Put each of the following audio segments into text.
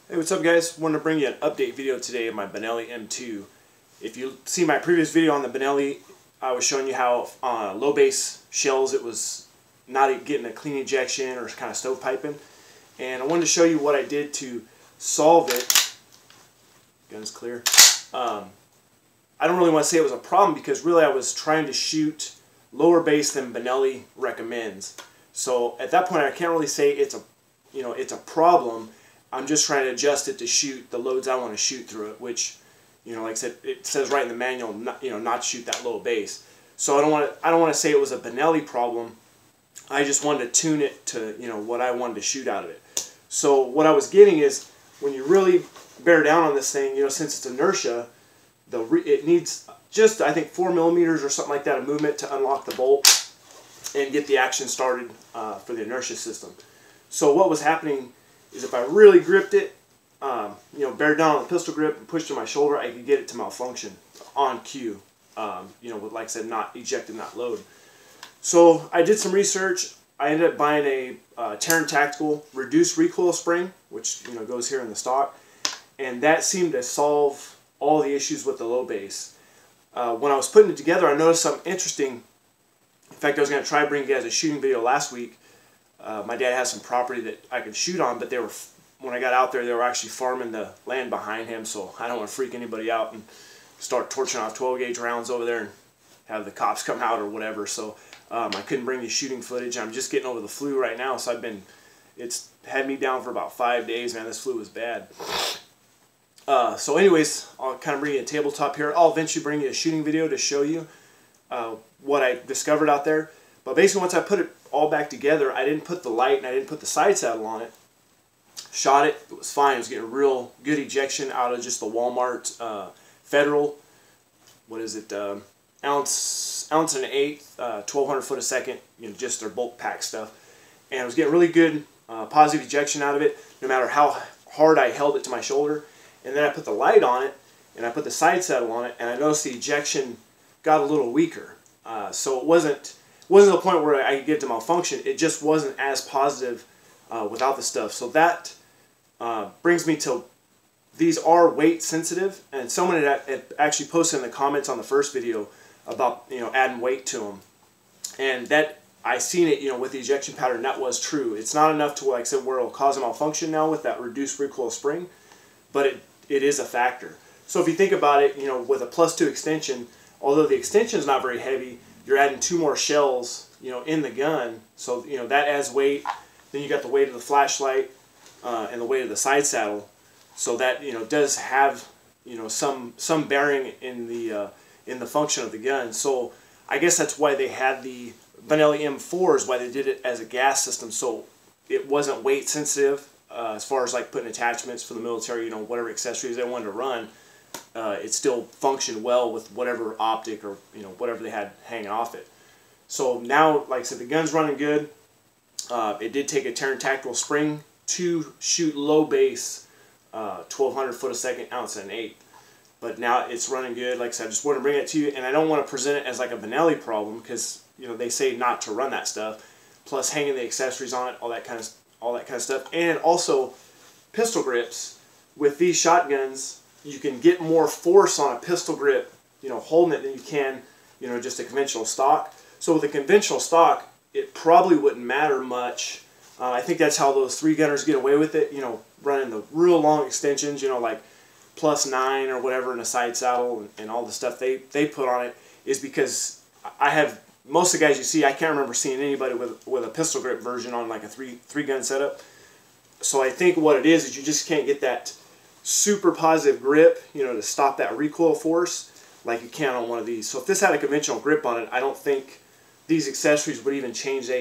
Hey, what's up guys? Wanted to bring you an update video today of my Benelli M2. If you see my previous video on the Benelli, I was showing you how low base shells it was not getting a clean ejection or kind of stovepiping. And I wanted to show you what I did to solve it. Gun's clear. I don't really want to say it was a problem because really I was trying to shoot lower base than Benelli recommends. So at that point I can't really say it's a problem. I'm just trying to adjust it to shoot the loads I want to shoot through it, which, like I said, it says right in the manual, not to shoot that low base. So I don't want to say it was a Benelli problem. I just wanted to tune it to what I wanted to shoot out of it. So what I was getting is when you really bear down on this thing, since it's inertia, it needs just I think 4 millimeters or something like that of movement to unlock the bolt and get the action started for the inertia system. So what was happening is if I really gripped it, bear down on the pistol grip and pushed to my shoulder, I could get it to malfunction on cue, with, like I said, not ejecting that load. So I did some research. I ended up buying a Terran Tactical reduced recoil spring, which goes here in the stock, and that seemed to solve all the issues with the low base. When I was putting it together, I noticed something interesting. In fact, I was going to try to bring you guys a shooting video last week. My dad has some property that I could shoot on, but when I got out there, they were actually farming the land behind him, so I don't want to freak anybody out and start torching off 12 gauge rounds over there and have the cops come out or whatever. So I couldn't bring you shooting footage. I'm just getting over the flu right now, so it's had me down for about 5 days, man. This flu was bad. So anyways, I'll kind of bring you a tabletop here. I'll eventually bring you a shooting video to show you what I discovered out there. But basically, once I put it all back together, I didn't put the light and I didn't put the side saddle on it. Shot it. It was fine. I was getting real good ejection out of just the Walmart Federal. What is it? Ounce and an eighth, 1,200 foot a second. Just their bulk pack stuff. And I was getting really good positive ejection out of it, no matter how hard I held it to my shoulder. And then I put the light on it, and I put the side saddle on it, and I noticed the ejection got a little weaker. So it wasn't the point where I could get to malfunction. It just wasn't as positive without the stuff. So that brings me to, these are weight sensitive, and someone had actually posted in the comments on the first video about adding weight to them, and that I seen it with the ejection pattern. That was true. It's not enough to, like I said, where it'll cause a malfunction now with that reduced recoil spring, but it is a factor. So if you think about it, with a +2 extension, although the extension is not very heavy, you're adding 2 more shells, in the gun, so that adds weight. Then you got the weight of the flashlight and the weight of the side saddle, so that does have some bearing in the function of the gun. So I guess that's why they had the Benelli M4s, why they did it as a gas system, so it wasn't weight sensitive as far as like putting attachments for the military, whatever accessories they wanted to run. It still functioned well with whatever optic or whatever they had hanging off it. So now, like I said, the gun's running good. It did take a Terran Tactical spring to shoot low base, 1,200 foot a second, ounce and an eighth. But now it's running good. Like I said, I just want to bring it to you, and I don't want to present it as like a Benelli problem because they say not to run that stuff. Plus hanging the accessories on it, all that kind of stuff, and also pistol grips. With these shotguns, you can get more force on a pistol grip, holding it than you can, just a conventional stock. So with a conventional stock, it probably wouldn't matter much. I think that's how those 3-gunners get away with it, running the real long extensions, like +9 or whatever in a side saddle and all the stuff they put on it, is because I have, most of the guys you see, I can't remember seeing anybody with a pistol grip version on like a three-gun setup. So I think what it is you just can't get that super positive grip, to stop that recoil force like you can on one of these. So if this had a conventional grip on it, I don't think these accessories would even change the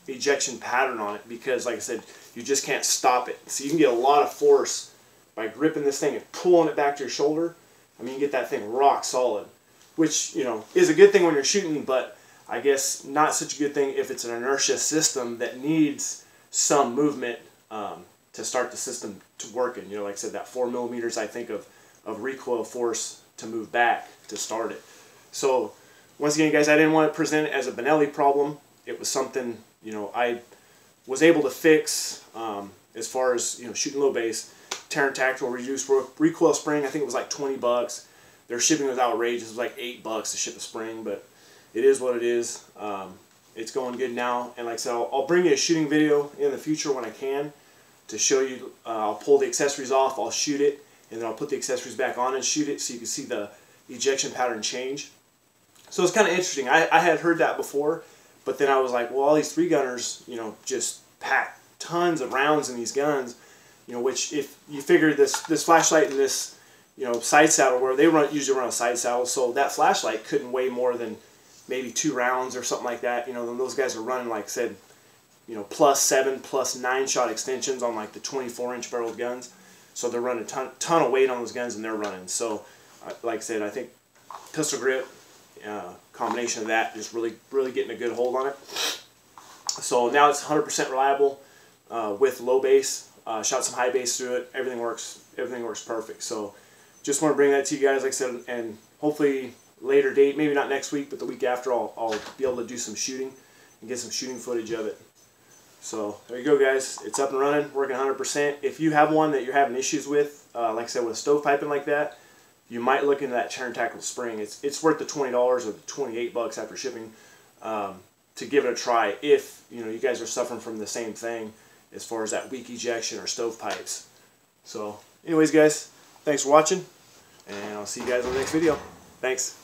ejection pattern on it, because like I said, you just can't stop it. So you can get a lot of force by gripping this thing and pulling it back to your shoulder. I mean, you get that thing rock solid, which is a good thing when you're shooting, but I guess not such a good thing if it's an inertia system that needs some movement to start the system to working. Like I said, that 4 millimeters I think of recoil force to move back to start it. So once again, guys, I didn't want to present it as a Benelli problem. It was something I was able to fix as far as shooting low base. Terran Tactical reduced recoil spring. I think it was like 20 bucks. Their shipping was outrageous. It was like 8 bucks to ship a spring, but it is what it is. It's going good now, and like I said, I'll bring you a shooting video in the future when I can to show you. I'll pull the accessories off, I'll shoot it, and then I'll put the accessories back on and shoot it so you can see the ejection pattern change. So it's kind of interesting. I had heard that before, but then I was like, well, all these 3-gunners, you know, just pack tons of rounds in these guns, you know, which if you figure this flashlight and this, you know, side saddle, where they usually run a side saddle, so that flashlight couldn't weigh more than maybe 2 rounds or something like that. You know, then those guys are running, like I said, you know, +7, +9 shot extensions on like the 24-inch barreled guns. So they're running a ton of weight on those guns, and they're running. So, like I said, I think pistol grip, combination of that, just really getting a good hold on it. So now it's 100% reliable with low base. Shot some high base through it. Everything works perfect. So just want to bring that to you guys, like I said, and hopefully later date, maybe not next week, but the week after, I'll be able to do some shooting and get some shooting footage of it. So there you go, guys. It's up and running, working 100%. If you have one that you're having issues with, like I said, with stovepiping like that, you might look into that Terran Tactical spring. It's worth the $20 or the 28 bucks after shipping to give it a try if you know you guys are suffering from the same thing as far as that weak ejection or stovepipes. So anyways, guys, thanks for watching, and I'll see you guys on the next video. Thanks.